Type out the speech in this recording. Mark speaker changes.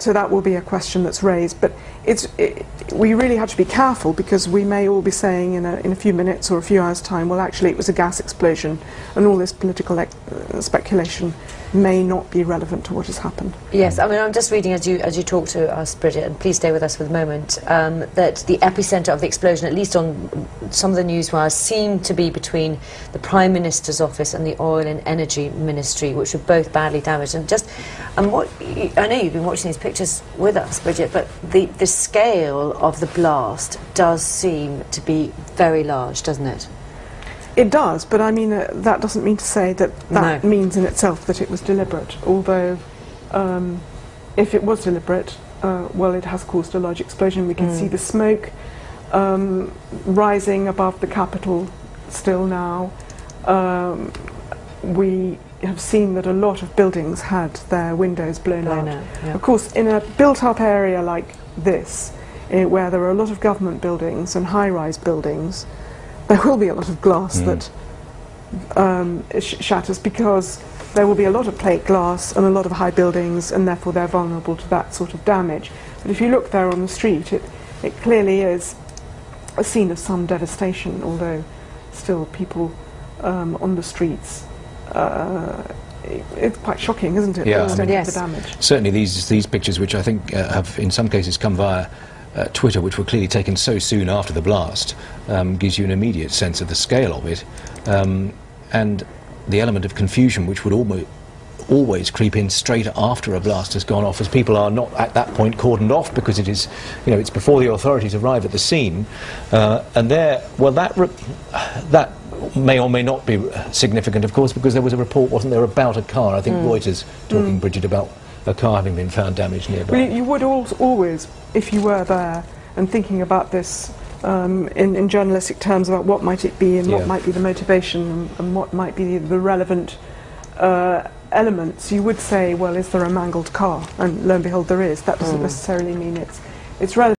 Speaker 1: so that will be a question that's raised. But we really have to be careful, because we may all be saying in a few minutes or a few hours' time, well, actually it was a gas explosion, and all this political speculation may not be relevant to what has happened.
Speaker 2: Yes, I mean, I'm just reading as you talk to us, Bridget, and please stay with us for the moment, that the epicentre of the explosion, at least on some of the news wires, seemed to be between the Prime Minister's office and the Oil and Energy Ministry, which were both badly damaged. And I know you've been watching these pictures with us, Bridget, but the scale of the blast does seem to be very large, doesn't it?
Speaker 1: It does, but I mean, that doesn't mean to say that that
Speaker 2: No.
Speaker 1: means in itself that it was deliberate. Although, if it was deliberate, well, it has caused a large explosion. We can see the smoke rising above the capital still now. We have seen that a lot of buildings had their windows blown out.
Speaker 2: Yeah.
Speaker 1: Of course, in a built-up area like this, where there are a lot of government buildings and high-rise buildings, there will be a lot of glass that shatters, because there will be a lot of plate glass and a lot of high buildings, and therefore they're vulnerable to that sort of damage. But if you look there on the street, it clearly is a scene of some devastation, although still people on the streets. It's quite shocking, isn't it?
Speaker 3: Yeah,
Speaker 1: The damage.
Speaker 3: Certainly these pictures, which I think have in some cases come via Twitter, which were clearly taken so soon after the blast, gives you an immediate sense of the scale of it, and the element of confusion which would always creep in straight after a blast has gone off, as people are not at that point cordoned off, because it is, it's before the authorities arrive at the scene, and that may or may not be significant, of course, because there was a report, wasn't there, about a car. I think Reuters talking, Bridget, about a car having been found damaged nearby.
Speaker 1: Well, you would always, if you were there and thinking about this in journalistic terms, about what might it be and what might be the motivation and what might be the relevant elements, you would say, well, is there a mangled car? And lo and behold, there is. That doesn't necessarily mean it's relevant.